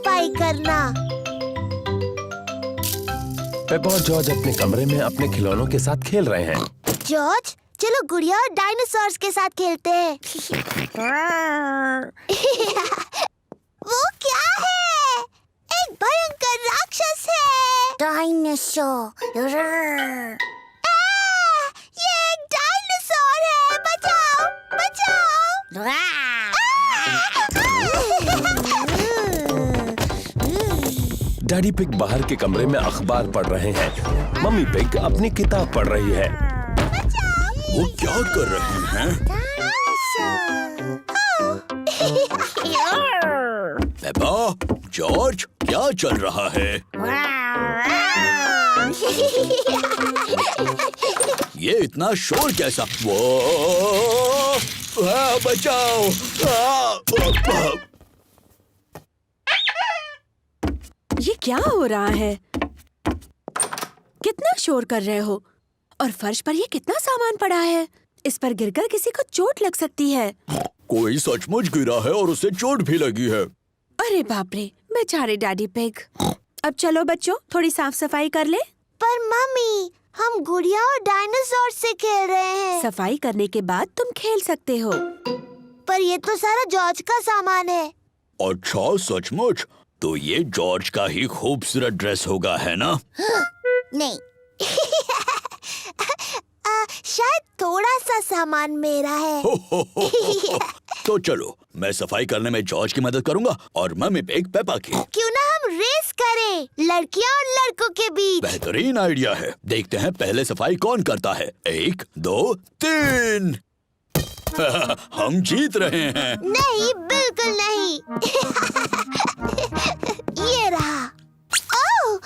सफाई करना। पेपा और जॉर्ज अपने कमरे में अपने खिलौनों के साथ खेल रहे हैं। जॉर्ज, चलो गुड़िया और डायनासोर्स के साथ खेलते हैं। वो क्या है? एक भयंकर राक्षस है। डायनासोर। ये एक डायनासोर है। बचाओ, बचाओ। डैडी पिग बाहर के कमरे में अखबार पढ़ रहे हैं। मम्मी पिग अपनी किताब पढ़ रही है। वो क्या कर रहे हैं? पेपा, जॉर्ज, क्या चल रहा है? ये इतना शोर कैसा? वो बचाओ! ये क्या हो रहा है? कितना शोर कर रहे हो? और फर्श पर ये कितना सामान पड़ा है? इस पर गिरकर किसी को चोट लग सकती है। कोई सचमुच गिरा है और उसे चोट भी लगी है। अरे बाप रे, बेचारे डैडी पिग। अब चलो बच्चों, थोड़ी साफ सफाई कर ले। पर मम्मी, हम गुड़िया और डायनासोर से खेल रहे हैं। सफाई करने के बाद तुम खेल सकते हो। पर ये तो सारा जॉर्ज का सामान है। अच्छा, सचमुच? तो ये जॉर्ज का ही खूबसूरत ड्रेस होगा, है ना? नहीं। शायद थोड़ा सा सामान मेरा है। तो चलो, मैं सफाई करने में जॉर्ज की मदद करूंगा और मम्मी पिग पेपा की। क्यों ना हम रेस करें, लड़कियां और लड़कों के बीच। बेहतरीन आइडिया है। देखते हैं पहले सफाई कौन करता है। 1, 2, 3। हम जीत रहे हैं। नहीं, बिल्कुल नहीं। ये रहा। ओह,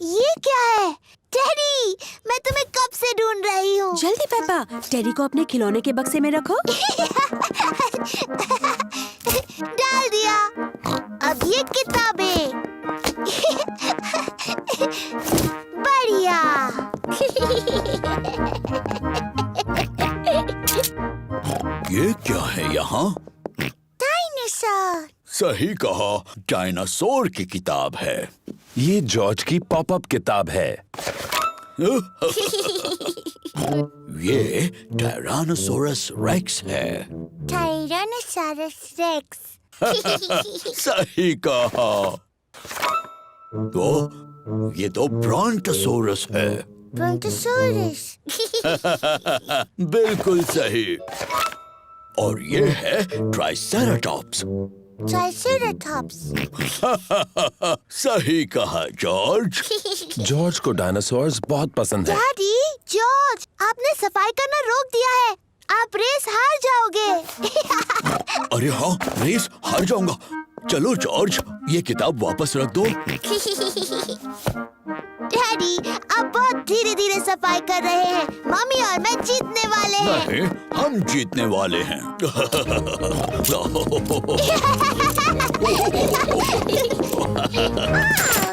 ये क्या है? टेडी, मैं तुम्हें कब से ढूंढ रही हूँ। जल्दी पेपा, टेडी को अपने खिलौने के बक्से में रखो। डाल दिया। अब ये किताबें। बढ़िया। ये क्या है यहाँ? डायनासोर। सही कहा, डायनासोर की किताब है। ये जॉर्ज की पॉपअप किताब है। ये टायरानोसोरस रेक्स है। Tyrannosaurus rex. सही कहा। तो ये तो ब्रोंटोसोरस है। ब्रोंटोसोरस। बिल्कुल सही। और ये है ट्राइसेराटॉप्स। ट्राइसेराटॉप्स। सही कहा जॉर्ज। जॉर्ज को डायनासोर्स बहुत पसंद है। डैडी, जॉर्ज, आपने सफाई करना रोक दिया है। आप रेस हार जाओगे। अरे हाँ, रेस हार जाऊंगा। चलो जॉर्ज, ये किताब वापस रख दो। डैडी, आप बहुत धीरे धीरे सफाई कर रहे हैं। मम्मी और मैं जीतने वाले हैं। नहीं, हम जीतने वाले हैं।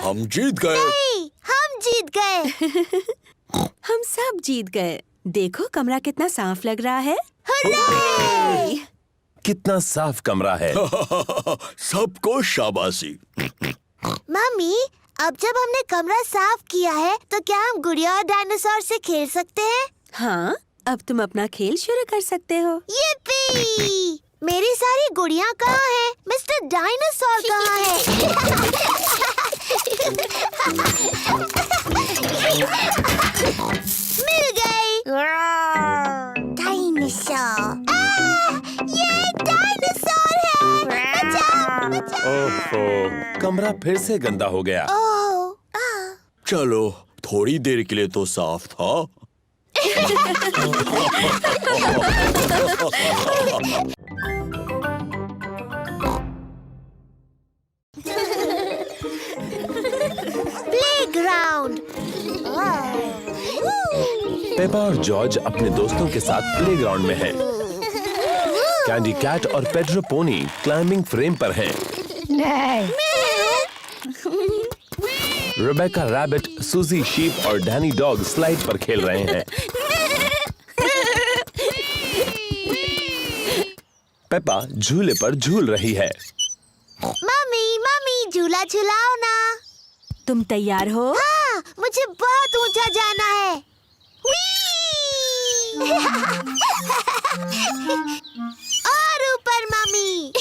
हम जीत गए। नहीं, हम जीत गए। हम सब जीत गए। देखो कमरा कितना साफ लग रहा है। हुर्रे! कितना साफ कमरा है। सबको शाबाशी। मम्मी, अब जब हमने कमरा साफ किया है, तो क्या हम गुड़िया और डायनासोर से खेल सकते हैं? हाँ, अब तुम अपना खेल शुरू कर सकते हो। yippee! मेरी सारी गुड़िया कहाँ हैं? मिस्टर डायनासोर कहाँ है? मिल गई। डायनासोर। ये एक डायनासोर है। बचाओ, बचाओ। ओहो, कमरा फिर से गंदा हो गया। ओह, चलो, थोड़ी देर के लिए तो साफ था। प्लेग्राउंड। पेपा और जॉर्ज अपने दोस्तों के साथ प्लेग्राउंड में हैं। कैंडी कैट और पेड्रो पोनी क्लाइंबिंग फ्रेम पर हैं। रेबेका रैबिट, सूजी शीप और डैनी डॉग स्लाइड पर खेल रहे हैं। पेपा झूले पर झूल रही है। मम्मी मम्मी झूला झुलाओ ना। तुम तैयार हो? हाँ, मुझे बहुत ऊंचा जाना है। व्ही! और ऊपर मम्मी।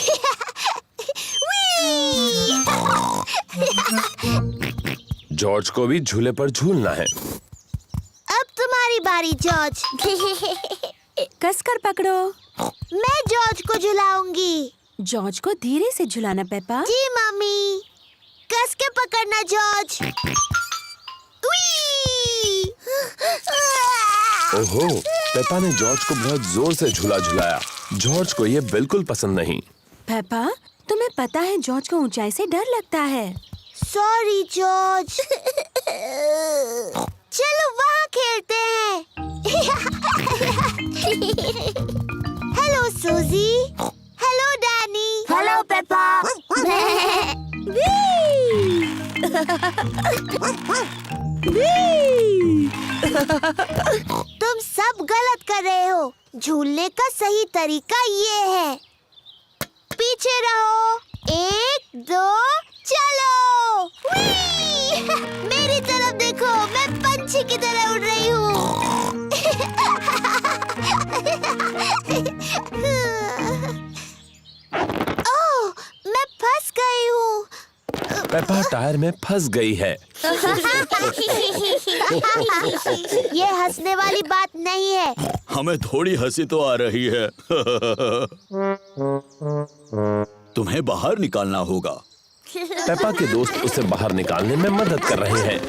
व्ही! जॉर्ज को भी झूले पर झूलना है। अब तुम्हारी बारी जॉर्ज। कस कर पकड़ो। मैं जॉर्ज को झुलाऊंगी। जॉर्ज को धीरे से झुलाना पेपा। जी मम्मी, कस के पकड़ना जॉर्ज। व्ही! ओहो, पेपा ने जॉर्ज को बहुत जोर से झूला झुलाया। जॉर्ज को ये बिल्कुल पसंद नहीं। पेपा, तुम्हें पता है जॉर्ज को ऊंचाई से डर लगता है। Sorry George. चलो वहाँ खेलते हैं। हेलो सूजी। Hello Danny. Hello Peppa. तुम सब गलत कर रहे हो। झूलने का सही तरीका ये है। पीछे रहो। 1 2 चलो। व्ही! मेरी तरफ देखो, मैं पंछी की तरह उड़ रही हूँ। ओह, मैं फंस गई हूँ। पेपा टायर में फंस गई है। ये हंसने वाली बात नहीं है। हमें थोड़ी हंसी तो आ रही है। तुम्हें बाहर निकालना होगा। पेपा के दोस्त उसे बाहर निकालने में मदद कर रहे हैं।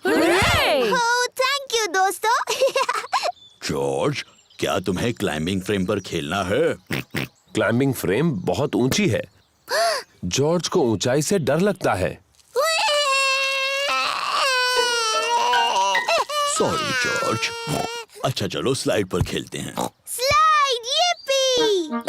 ओह, थैंक यू दोस्तों। जॉर्ज, क्या तुम्हें क्लाइंबिंग फ्रेम पर खेलना है? क्लाइंबिंग फ्रेम बहुत ऊंची है। जॉर्ज को ऊंचाई से डर लगता है। Sorry George. अच्छा चलो स्लाइड पर खेलते हैं। Slide, yippee!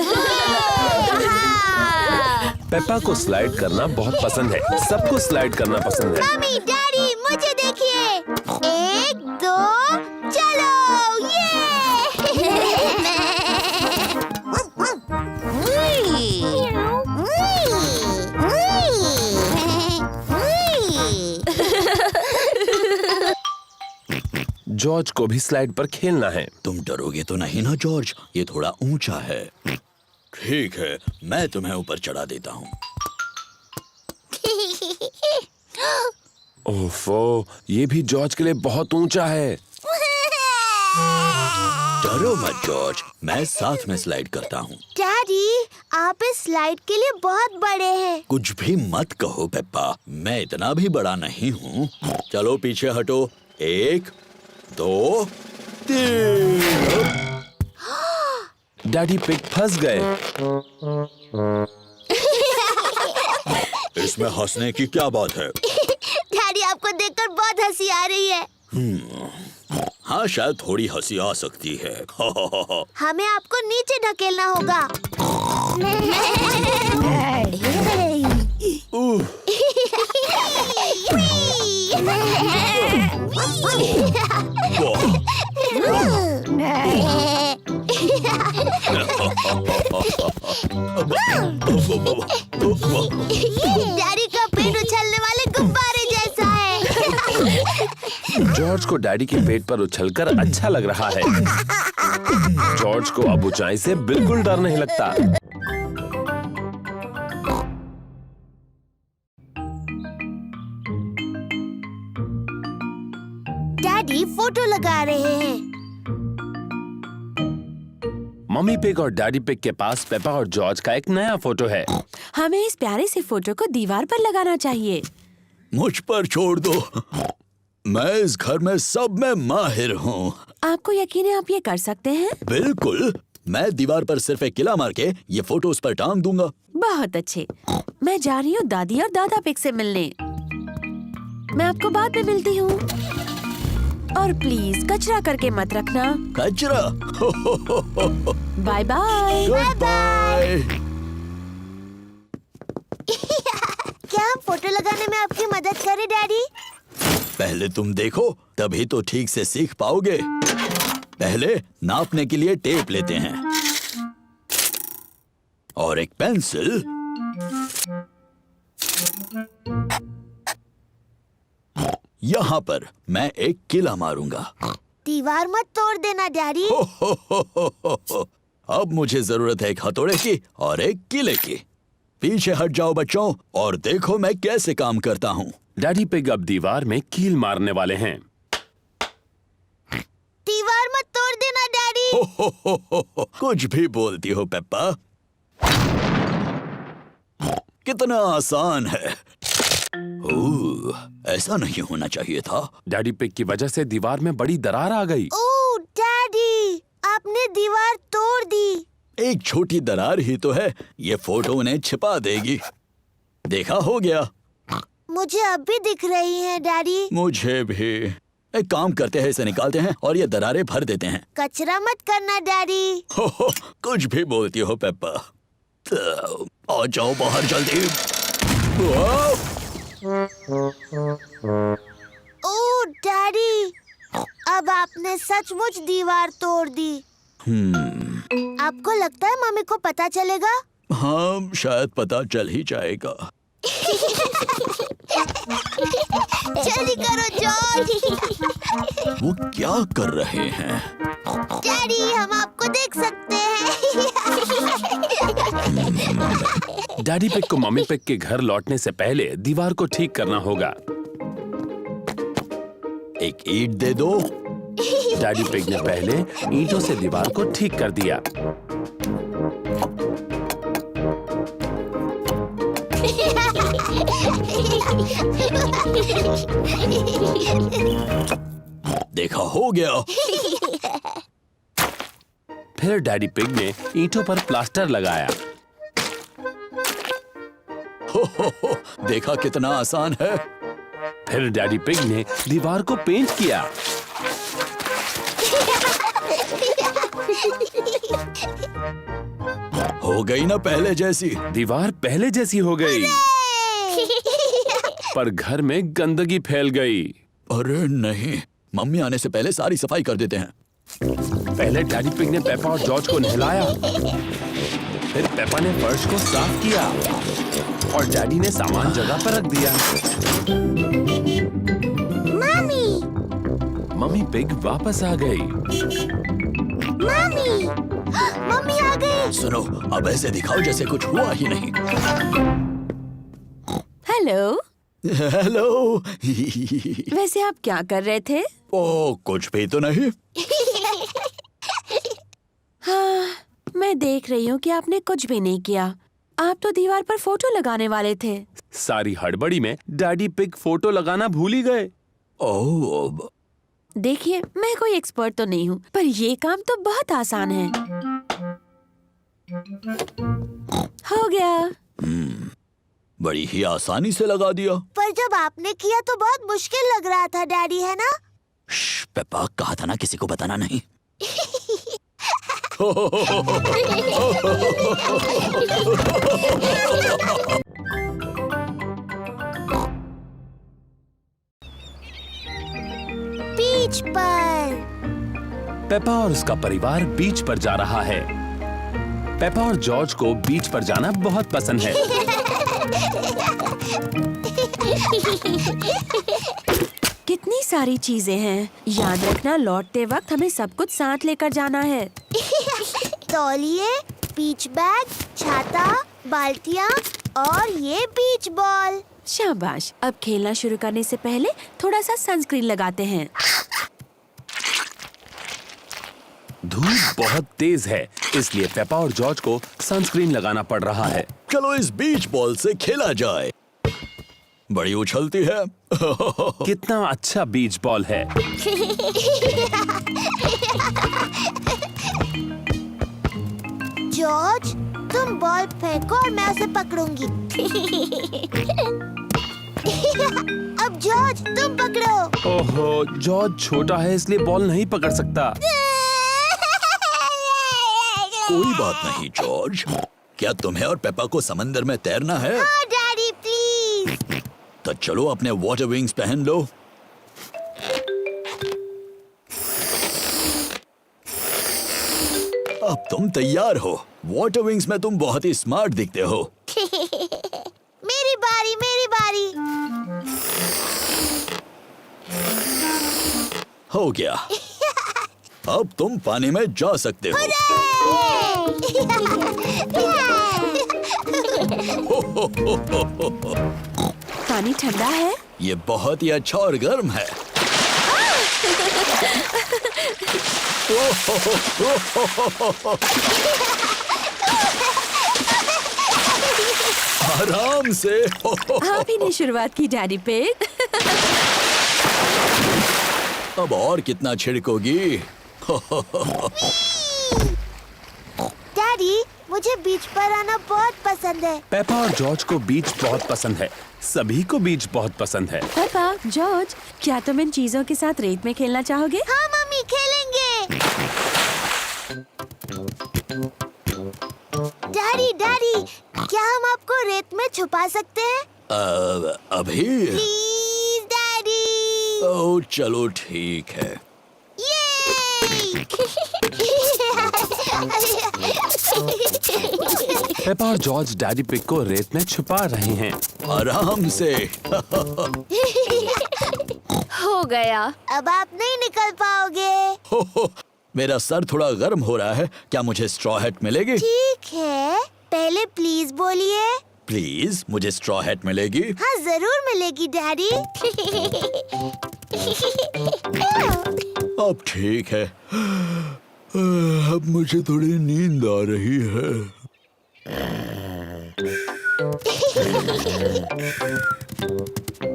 पेपा को स्लाइड करना बहुत पसंद है। सबको स्लाइड करना पसंद है। मम्मी डैडी मुझे देखिए। 1 2 चलो। जॉर्ज को भी स्लाइड पर खेलना है। तुम डरोगे तो नहीं ना जॉर्ज? ये थोड़ा ऊंचा है। ठीक है, मैं तुम्हें ऊपर चढ़ा देता हूँ। ओफो, ये भी जॉर्ज के लिए बहुत ऊंचा है। डरो मत जॉर्ज, मैं साथ में स्लाइड करता हूँ। डैडी, आप इस स्लाइड के लिए बहुत बड़े हैं। कुछ भी मत कहो पेप्पा, मैं इतना भी बड़ा नहीं हूँ। चलो पीछे हटो। 1 2 3। डैडी पिग फंस गए। इसमें हंसने की क्या बात है? डैडी, आपको देखकर बहुत हंसी आ रही है। हाँ, शायद थोड़ी हंसी आ सकती है। हमें आपको नीचे ढकेलना होगा। डैडी का पेट उछलने वाले गुब्बारे जैसा है। जॉर्ज को डैडी के पेट पर उछलकर अच्छा लग रहा है। जॉर्ज को अब ऊंचाई से बिल्कुल डर नहीं लगता। डैडी फोटो लगा रहे हैं। मम्मी पिग और डैडी पिग के पास पेपा और जॉर्ज का एक नया फोटो है। हमें इस प्यारे से फोटो को दीवार पर लगाना चाहिए। मुझ पर छोड़ दो, मैं इस घर में सब में माहिर हूँ। आपको यकीन है आप ये कर सकते हैं? बिल्कुल, मैं दीवार पर सिर्फ एक किला मार के ये फोटो उस पर टांग दूंगा। बहुत अच्छे। मैं जा रही हूँ दादी और दादा पिग से मिलने। मैं आपको बाद में मिलती हूँ। और प्लीज कचरा करके मत रखना। कचरा? Bye bye. Goodbye. क्या हम फोटो लगाने में आपकी मदद करें डैडी? पहले तुम देखो, तभी तो ठीक से सीख पाओगे। पहले नापने के लिए टेप लेते हैं। और एक पेंसिल। यहाँ पर मैं एक किला मारूंगा। दीवार मत तोड़ देना डैडी। अब मुझे जरूरत है एक हथौड़े की और एक किले की। पीछे हट जाओ बच्चों और देखो मैं कैसे काम करता हूँ। डैडी पिग अब दीवार में कील मारने वाले हैं। दीवार मत तोड़ देना डैडी। कुछ भी बोलती हो पेप्पा। कितना आसान है। ओह, ऐसा नहीं होना चाहिए था। डैडी पिग की वजह से दीवार में बड़ी दरार आ गई। ओह डैडी, आपने दीवार तोड़ दी। एक छोटी दरार ही तो है, ये फोटो उन्हें छिपा देगी। देखा, हो गया। मुझे अब भी दिख रही है डैडी। मुझे भी। एक काम करते हैं, इसे निकालते हैं और ये दरारें भर देते हैं। कचरा मत करना डैडी। कुछ भी बोलती हो पेप्पा। तो आ जाओ बाहर जल्दी। ओह डैडी, अब आपने सचमुच दीवार तोड़ दी। आपको लगता है मम्मी को पता चलेगा? हाँ, शायद पता चल ही जाएगा। जल्दी करो जॉर्ज। वो क्या कर रहे हैं? डैडी, हम आपको देख सकते हैं। डैडी पिग को मम्मी पिग के घर लौटने से पहले दीवार को ठीक करना होगा। एक ईंट दे दो। डैडी पिग ने पहले ईंटों से दीवार को ठीक कर दिया। देखा, हो गया। फिर डैडी पिग ने ईंटों पर प्लास्टर लगाया। देखा कितना आसान है। फिर डैडी पिग ने दीवार को पेंट किया। हो गई ना पहले जैसी। दीवार पहले जैसी हो गई, पर घर में गंदगी फैल गई। अरे नहीं, मम्मी आने से पहले सारी सफाई कर देते हैं। पहले डैडी पिग ने पेप्पा और जॉर्ज को नहलाया। फिर पेप्पा ने फर्श को साफ किया और डैडी ने सामान जगह पर रख दिया। मम्मी पिग वापस आ गई। मम्मी आ गई। सुनो, अब ऐसे दिखाओ जैसे कुछ हुआ ही नहीं। हेलो। हेलो। वैसे आप क्या कर रहे थे? ओ, कुछ भी तो नहीं। हाँ, मैं देख रही हूँ कि आपने कुछ भी नहीं किया। आप तो दीवार पर फोटो लगाने वाले थे। सारी हड़बड़ी में डैडी पिग फोटो लगाना भूल ही गए। ओह, देखिए, मैं कोई एक्सपर्ट तो नहीं हूँ, पर ये काम तो बहुत आसान है। हो गया। बड़ी ही आसानी से लगा दिया। पर जब आपने किया तो बहुत मुश्किल लग रहा था डैडी, है ना? पेप्पा, कहा था ना किसी को बताना नहीं। बीच पर। पेप्पा और उसका परिवार बीच पर जा रहा है। पेप्पा और जॉर्ज को बीच पर जाना बहुत पसंद है। कितनी सारी चीजें हैं। याद रखना, लौटते वक्त हमें सब कुछ साथ लेकर जाना है। तौलिए, बीच बैग, छाता, बाल्टियाँ और ये बीच बॉल। शाबाश। अब खेलना शुरू करने से पहले थोड़ा सा सनस्क्रीन लगाते हैं। धूप बहुत तेज है, इसलिए पेप्पा और जॉर्ज को सनस्क्रीन लगाना पड़ रहा है। चलो इस बीच बॉल से खेला जाए। बड़ी उछलती है। कितना अच्छा बीच बॉल है। जॉर्ज, तुम बॉल फेंको और मैं उसे पकड़ूंगी। अब जॉर्ज, तुम पकड़ो। ओहो, जॉर्ज छोटा है इसलिए बॉल नहीं पकड़ सकता। कोई बात नहीं जॉर्ज। क्या तुम्हें और पेप्पा को समंदर में तैरना है? हाँ डैडी, प्लीज। तो चलो अपने वाटर विंग्स पहन लो। अब तुम तैयार हो। वाटर विंग्स में तुम बहुत ही स्मार्ट दिखते हो। मेरी बारी, मेरी बारी। हो गया। अब तुम पानी में जा सकते हो। पानी ठंडा है? ये बहुत ही अच्छा और गर्म है। आराम से। आप ही ने शुरुआत की डैडी पिग। अब और कितना छिड़कोगी? डैडी, मुझे बीच पर आना बहुत पसंद है। पेपा और जॉर्ज को बीच बहुत पसंद है। सभी को बीच बहुत पसंद है। पापा, जॉर्ज, क्या तुम इन चीजों के साथ रेत में खेलना चाहोगे? हाँ मम्मी, खेलेंगे। डैडी, डैडी, क्या हम आपको रेत में छुपा सकते हैं? अभी? Please daddy. ओह, चलो ठीक है। ये पेपा और जॉर्ज डैडी पिग को रेत में छुपा रहे हैं। आराम से। हो गया। अब आप नहीं निकल पाओगे। हो, मेरा सर थोड़ा गर्म हो रहा है। क्या मुझे स्ट्रॉ हैट मिलेगी? ठीक है, पहले प्लीज बोलिए। प्लीज, मुझे स्ट्रॉ हैट मिलेगी? हाँ, जरूर मिलेगी डैडी। अब ठीक है। अब मुझे थोड़ी नींद आ रही है।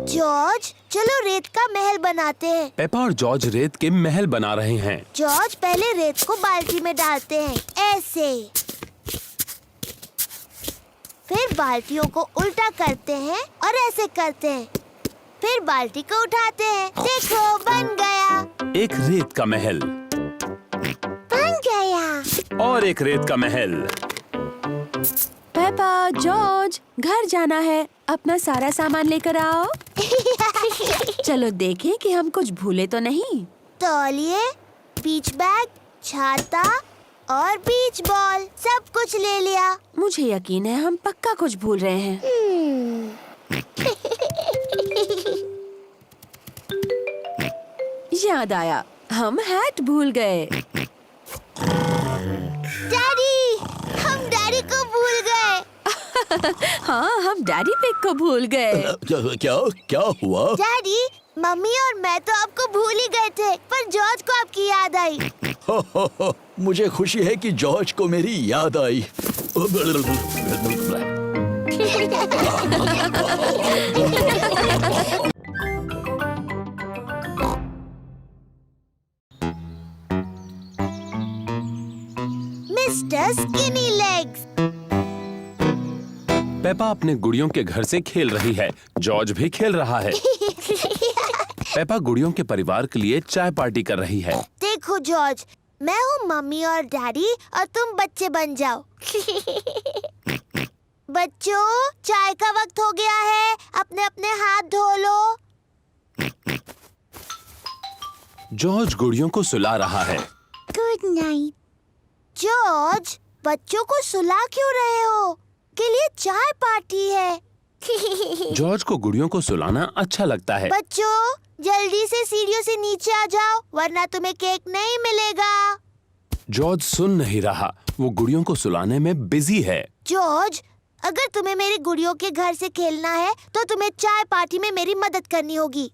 जॉर्ज, चलो रेत का महल बनाते हैं। पेपा और जॉर्ज रेत के महल बना रहे हैं। जॉर्ज, पहले रेत को बाल्टी में डालते हैं, ऐसे। फिर बाल्टियों को उल्टा करते हैं और ऐसे करते हैं। फिर बाल्टी को उठाते हैं। देखो, बन गया। एक रेत का महल बन गया। और एक रेत का महल। पापा, जॉर्ज, घर जाना है। अपना सारा सामान लेकर आओ। चलो देखें कि हम कुछ भूले तो नहीं। तौलिए, बीच बैग, छाता और बीच बॉल, सब कुछ ले लिया। मुझे यकीन है हम पक्का कुछ भूल रहे हैं। याद आया, हम हैट भूल गए। डैडी, हम डैडी को भूल गए। हाँ, हम डैडी पिग को भूल गए। क्या क्या हुआ? डैडी, मम्मी और मैं तो आपको भूल ही गए थे, पर जॉर्ज को आपकी याद आई। मुझे खुशी है कि जॉर्ज को मेरी याद आई। Mister skinny legs. पेपा अपने गुड़ियों के घर से खेल रही है। जॉर्ज भी खेल रहा है। पेपा गुड़ियों के परिवार के लिए चाय पार्टी कर रही है। देखो जॉर्ज, मैं हूँ मम्मी और डैडी और तुम बच्चे बन जाओ। बच्चों, चाय का वक्त हो गया है, अपने अपने हाथ धो लो। जॉर्ज गुड़ियों को सुला रहा है। Good night. जॉर्ज, बच्चों को सुला क्यों रहे हो? के लिए चाय पार्टी है। जॉर्ज को गुड़ियों को सुलाना अच्छा लगता है। बच्चों, जल्दी से सीढ़ियों से नीचे आ जाओ, वरना तुम्हें केक नहीं मिलेगा। जॉर्ज सुन नहीं रहा, वो गुड़ियों को सुलाने में बिजी है। जॉर्ज, अगर तुम्हें मेरी गुड़ियों के घर से खेलना है तो तुम्हें चाय पार्टी में मेरी मदद करनी होगी।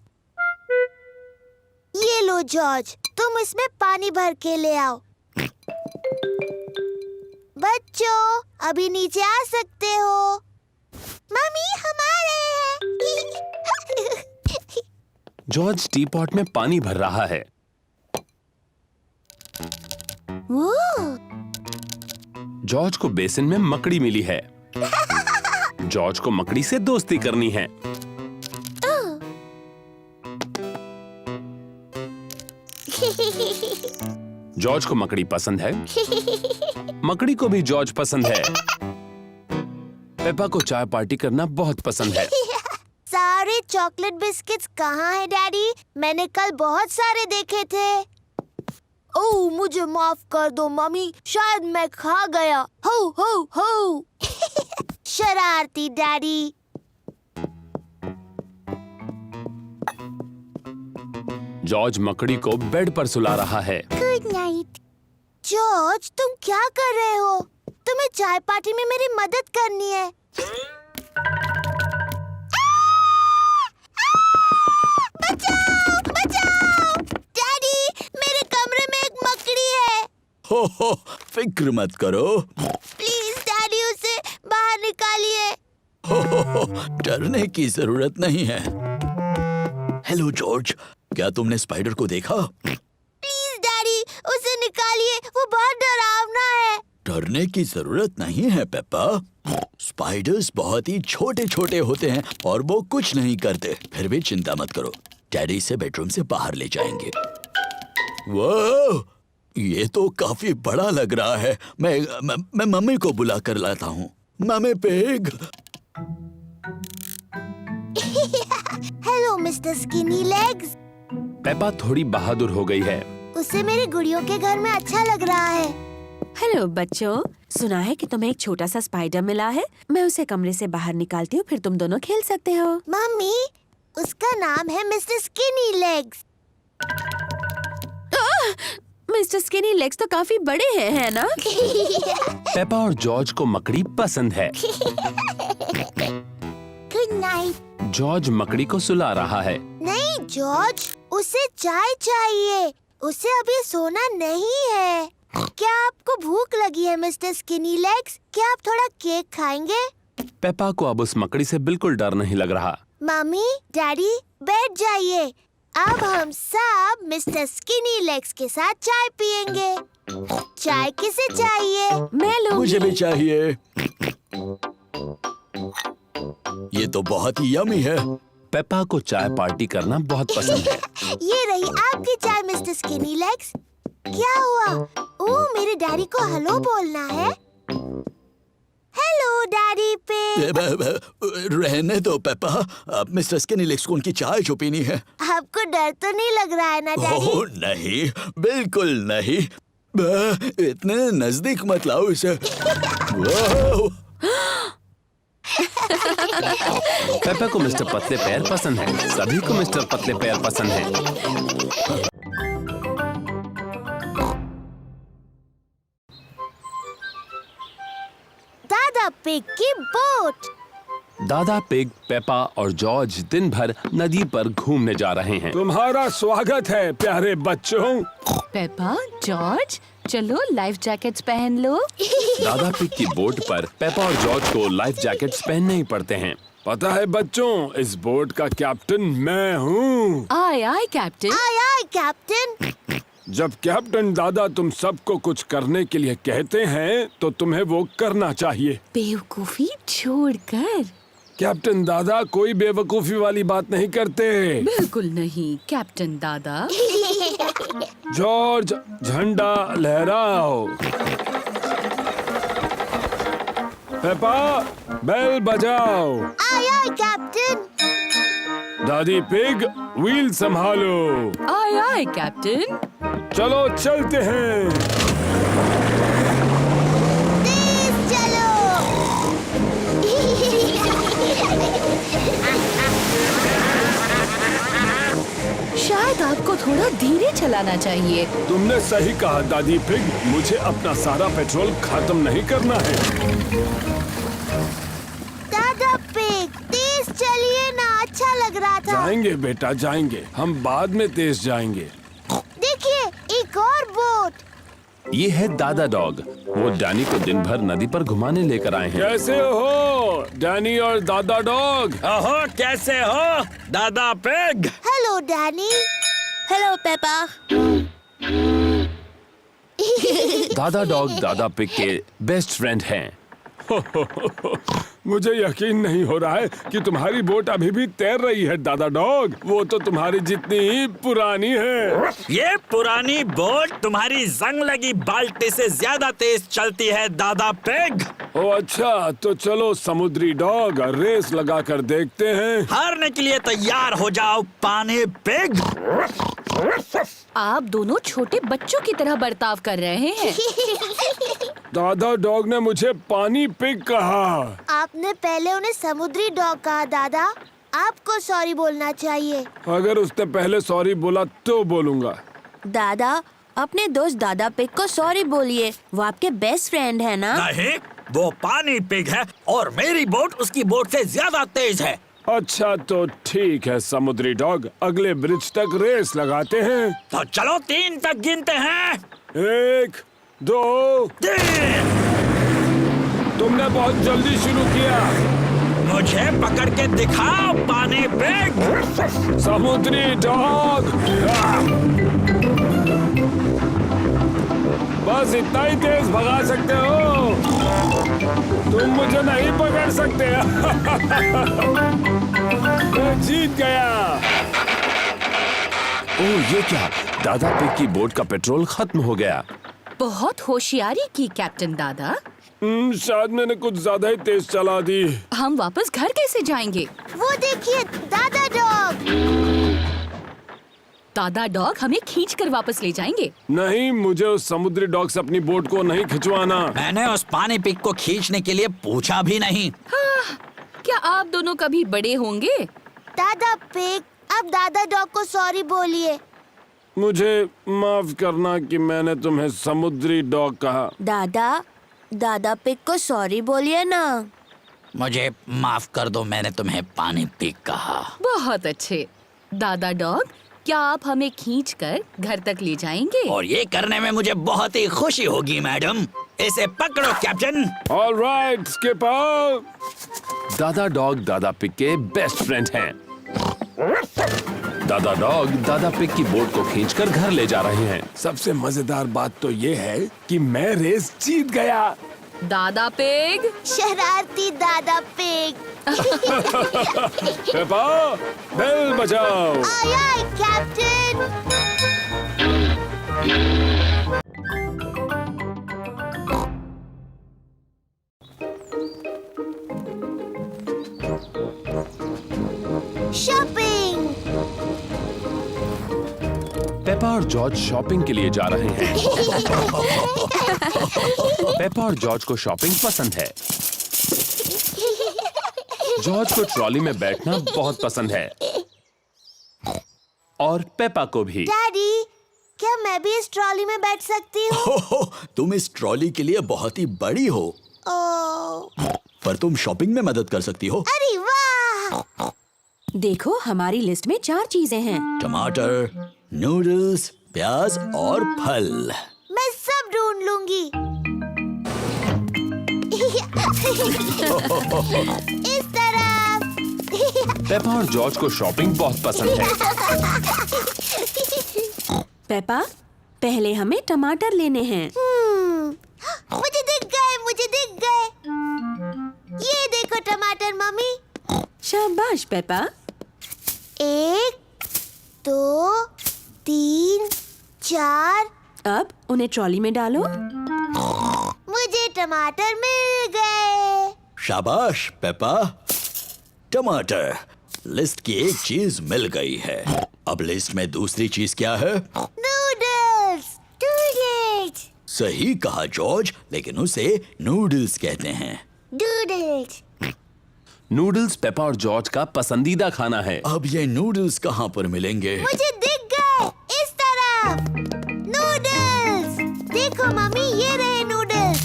ये लो जॉर्ज, तुम इसमें पानी भर के ले आओ। बच्चों, अभी नीचे आ सकते हो। मम्मी, हम आ रहे हैं। जॉर्ज टी पॉट में पानी भर रहा है। जॉर्ज को बेसिन में मकड़ी मिली है। जॉर्ज को मकड़ी से दोस्ती करनी है। जॉर्ज को मकड़ी पसंद है। मकड़ी को भी जॉर्ज पसंद है। पेपा को चाय पार्टी करना बहुत पसंद है। सारे चॉकलेट बिस्किट्स कहाँ हैं डैडी? मैंने कल बहुत सारे देखे थे। ओह मुझे माफ कर दो मम्मी, शायद मैं खा गया। हो हो हो। शरारती डैडी। जॉर्ज मकड़ी को बेड पर सुला रहा है। Good night. जॉर्ज तुम क्या कर रहे हो? तुम्हें चाय पार्टी में मेरी मदद करनी है। बचाओ बचाओ। डैडी मेरे कमरे में एक मकड़ी है। हो, फिक्र मत करो। प्लीज डैडी उसे बाहर निकालिए। हो, डरने की जरूरत नहीं है। हेलो जॉर्ज, क्या तुमने स्पाइडर को देखा? प्लीज डैडी उसे निकालिए, वो बहुत डरावना है। डरने की जरूरत नहीं है पेप्पा। स्पाइडर्स बहुत ही छोटे छोटे होते हैं और वो कुछ नहीं करते। फिर भी चिंता मत करो, डैडी से बेडरूम से बाहर ले जाएंगे। वाह, ये तो काफी बड़ा लग रहा है। मैं मम्मी को बुला कर लाता हूँ। Mummy pig. Hello mister skinny legs. Peppa थोड़ी बहादुर हो गई है। उसे मेरी गुड़ियों के घर में अच्छा लग रहा है। हेलो बच्चों, सुना है कि तुम्हें एक छोटा सा स्पाइडर मिला है। मैं उसे कमरे से बाहर निकालती हूँ, फिर तुम दोनों खेल सकते हो। मम्मी उसका नाम है mister skinny legs. Mister skinny legs तो काफी बड़े हैं, है ना? पेपा और जॉर्ज को मकड़ी पसंद है। Good night. जॉर्ज मकड़ी को सुला रहा है। नहीं जॉर्ज, उसे चाय चाहिए। उसे अभी सोना नहीं है। क्या आपको भूख लगी है मिस्टर स्किनी लेग्स? क्या आप थोड़ा केक खाएंगे? पेपा को अब उस मकड़ी से बिल्कुल डर नहीं लग रहा। मम्मी डैडी बैठ जाइए। अब हम सब मिस्टर स्किनी लेग्स के साथ चाय पियेंगे। चाय किसे चाहिए? मैं लूंगी। मुझे भी चाहिए। ये तो बहुत ही यमी है। पेपा को चाय पार्टी करना बहुत पसंद है। ये रही आपकी चाय मिस्टर स्किनी लेग्स। क्या हुआ? ओह मेरे डैडी को हेलो बोलना है। हेलो डैडी पे। रहने दो पेपा, अब मिस्टर स्किनी लेग्स को उनकी चाय जो पीनी है। आपको डर तो नहीं लग रहा है ना डैडी? ओह नहीं, बिल्कुल नहीं। इतने नजदीक मत लाओ इसे। वाह! पेपा को मिस्टर पतले पैर पसंद है। सभी को मिस्टर पतले पैर पसंद है। दादा पिग की बोट। दादा पिग, पेपा और जॉर्ज दिन भर नदी पर घूमने जा रहे हैं। तुम्हारा स्वागत है प्यारे बच्चों। पेपा, जॉर्ज, चलो लाइफ जैकेट्स पहन लो। दादा पिग की बोट पर पेपा और जॉर्ज को लाइफ जैकेट्स पहनने ही पड़ते हैं। पता है बच्चों, इस बोट का कैप्टन मैं हूँ। आय आय कैप्टन। आय आय कैप्टन। जब कैप्टन दादा तुम सबको कुछ करने के लिए कहते हैं तो तुम्हें वो करना चाहिए। बेवकूफी छोड़कर। कैप्टन दादा कोई बेवकूफी वाली बात नहीं करते। बिल्कुल नहीं कैप्टन दादा। जॉर्ज, झंडा लहराओ। पेपा, बेल बजाओ। आय आय कैप्टन। दादी पिग, व्हील संभालो। आय आय कैप्टन। चलो चलते हैं। तेज चलो। शायद आपको थोड़ा धीरे चलाना चाहिए। तुमने सही कहा दादी पिग, मुझे अपना सारा पेट्रोल खत्म नहीं करना है। दादा पिग तेज चलिए ना, अच्छा लग रहा था। जाएंगे बेटा जाएंगे, हम बाद में तेज जाएंगे। देखिए एक और बोट। ये है दादा डॉग। वो डैनी को दिन भर नदी पर घुमाने लेकर आए हैं। कैसे हो डैनी और दादा डॉग? ओहो, कैसे हो दादा pig? Hello Danny. Hello Peppa. दादा डॉग दादा पिग के बेस्ट फ्रेंड हैं। मुझे यकीन नहीं हो रहा है कि तुम्हारी बोट अभी भी तैर रही है दादा डॉग। वो तो तुम्हारी जितनी ही पुरानी है। ये पुरानी बोट तुम्हारी जंग लगी बाल्टी से ज्यादा तेज चलती है दादा पिग। ओ अच्छा, तो चलो समुद्री डॉग रेस लगा कर देखते हैं। हारने के लिए तैयार हो जाओ पानी पिग। आप दोनों छोटे बच्चों की तरह बर्ताव कर रहे हैं। दादा डॉग ने मुझे पानी पिग कहा। आपने पहले उन्हें समुद्री डॉग कहा दादा। आपको सॉरी बोलना चाहिए। अगर उसने पहले सॉरी बोला तो बोलूंगा। दादा, अपने दोस्त दादा पिग को सॉरी बोलिए। वो आपके बेस्ट फ्रेंड है ना? नहीं, वो पानी पिग है और मेरी बोट उसकी बोट से ज्यादा तेज है। अच्छा तो ठीक है समुद्री डॉग, अगले ब्रिज तक रेस लगाते हैं। तो चलो 3 तक गिनते हैं। 1, 2। 3। तुमने बहुत जल्दी शुरू किया। मुझे पकड़ के दिखाओ पानी पिग। समुद्री डॉग। बस इतना ही तेज भगा सकते हो, तुम मुझे नहीं पकड़ सकते। मैं जीत गया। ओह ये क्या, दादा पिग की बोट का पेट्रोल खत्म हो गया। बहुत होशियारी की कैप्टन दादा। शायद मैंने कुछ ज्यादा ही तेज चला दी। हम वापस घर कैसे जाएंगे? वो देखिए दादा डॉग। दादा डॉग हमें खींच कर वापस ले जाएंगे। नहीं, मुझे उस समुद्री डॉग से अपनी बोट को नहीं खिंचवाना। मैंने उस पानी पिग को खींचने के लिए पूछा भी नहीं। क्या आप दोनों कभी बड़े होंगे? दादा पिग, अब दादा डॉग को सॉरी बोलिए। मुझे माफ करना कि मैंने तुम्हें समुद्री डॉग कहा। दादा पिग को सॉरी बोलिए ना। मुझे माफ कर दो, मैंने तुम्हें पानी पिग कहा। बहुत अच्छे। दादा डॉग, क्या आप हमें खींचकर घर तक ले जाएंगे? और ये करने में मुझे बहुत ही खुशी होगी मैडम। इसे पकड़ो कैप्टन। All right skipper. दादा डॉग दादा पिग के बेस्ट फ्रेंड हैं। दादा डॉग दादा पिग की बोट को खींचकर घर ले जा रहे हैं। सबसे मजेदार बात तो ये है कि मैं रेस जीत गया। दादा पिग। शरारती दादा पिग। पेपा, बेल बजाओ। आय आय कैप्टन। शॉपिंग। पेपा और जॉर्ज शॉपिंग के लिए जा रहे हैं। पेपा और जॉर्ज को शॉपिंग पसंद है। जॉर्ज को ट्रॉली में बैठना बहुत पसंद है और पेपा को भी। डैडी, क्या मैं भी इस ट्रॉली में बैठ सकती हूँ? तुम इस ट्रॉली के लिए बहुत ही बड़ी हो, ओह, पर तुम शॉपिंग में मदद कर सकती हो। अरे वाह! देखो, हमारी लिस्ट में 4 चीजें हैं। टमाटर, नूडल्स, प्याज और फल। मैं सब ढूंढ लूंगी। इस तरफ। पेपा और जॉर्ज को शॉपिंग बहुत पसंद है। पेपा, पहले हमें टमाटर लेने हैं। मुझे दिख गए, मुझे दिख गए। ये देखो टमाटर मम्मी। शाबाश पेपा। 1, 2, 3, 4। अब उन्हें ट्रॉली में डालो। मुझे टमाटर मिल गए। शाबाश पेपा। टमाटर। लिस्ट की एक चीज मिल गई है। अब लिस्ट में दूसरी चीज क्या है? नूडल्स। नूडल्स। सही कहा जॉर्ज, लेकिन उसे नूडल्स कहते हैं। नूडल्स। नूडल्स पेपा और जॉर्ज का पसंदीदा खाना है। अब ये नूडल्स कहाँ पर मिलेंगे? मुझे दिख गए, इस तरफ। नूडल्स। देखो मम्मी, ये रहे नूडल्स।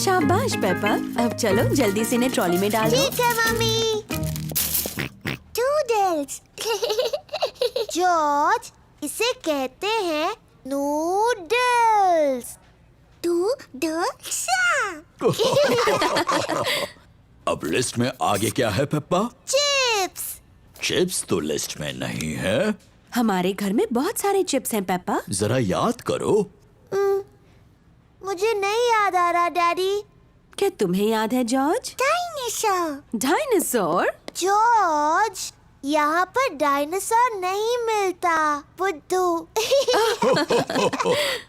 शाबाश पेपा। अब चलो जल्दी से इन्हें ट्रॉली में डाल दो। ठीक है मम्मी। नूडल्स। जॉर्ज, इसे कहते हैं नूडल्स। नूडल्स। अब लिस्ट में आगे क्या है पेप्पा? चिप्स। चिप्स तो लिस्ट में नहीं है। हमारे घर में बहुत सारे चिप्स हैं पेपा। जरा याद करो। मुझे नहीं याद आ रहा डैडी। क्या तुम्हें याद है जॉर्ज? डायनासोर। डायनासोर? जॉर्ज, यहाँ पर डायनासोर नहीं मिलता, बुद्धू।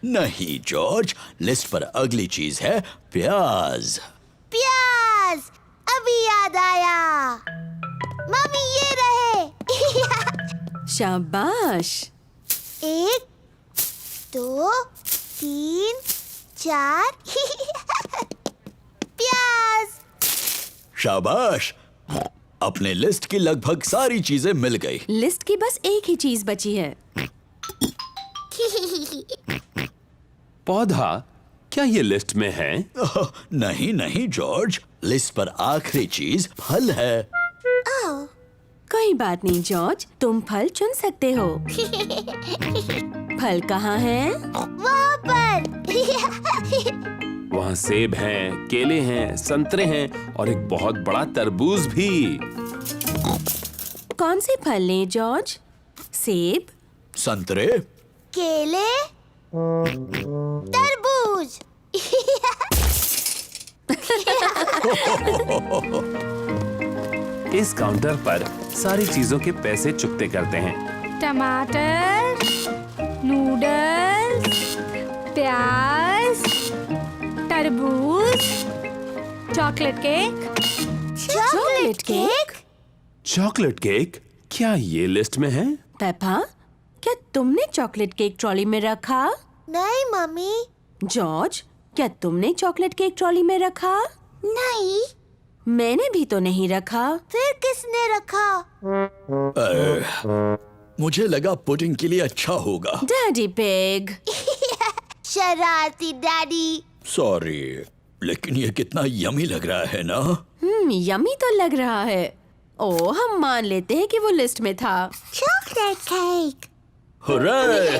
नहीं जॉर्ज, लिस्ट पर अगली चीज है प्याज। प्याज, अभी याद आया। मम्मी ये रहे। शाबाश। 1 2 3 4 प्याज। शाबाश, अपने लिस्ट की लगभग सारी चीजें मिल गई। लिस्ट की बस एक ही चीज बची है। पौधा, क्या ये लिस्ट में है? नहीं नहीं जॉर्ज, लिस्ट पर आखिरी चीज फल है। कोई बात नहीं जॉर्ज, तुम फल चुन सकते हो। फल कहाँ है? वहाँ पर। वहाँ सेब हैं, केले हैं, संतरे हैं और एक बहुत बड़ा तरबूज भी। कौन से फल लें जॉर्ज? सेब, संतरे, केले, तरबूज। इस काउंटर पर सारी चीजों के पैसे चुकते करते हैं। टमाटर, नूडल्स, प्याज, तरबूज, chocolate cake. Chocolate cake. Chocolate cake, क्या ये लिस्ट में है? पेपा, क्या तुमने चॉकलेट केक ट्रॉली में रखा? नहीं मम्मी। जॉर्ज, क्या तुमने चॉकलेट केक ट्रॉली में रखा? नहीं। मैंने भी तो नहीं रखा। फिर किसने रखा? मुझे लगा पुडिंग के लिए अच्छा होगा। Daddy pig. शरारती डैडी। सॉरी, लेकिन ये कितना यमी लग रहा है ना। यमी तो लग रहा है। ओ, हम मान लेते हैं कि वो लिस्ट में था। Chocolate cake. हुर्रे!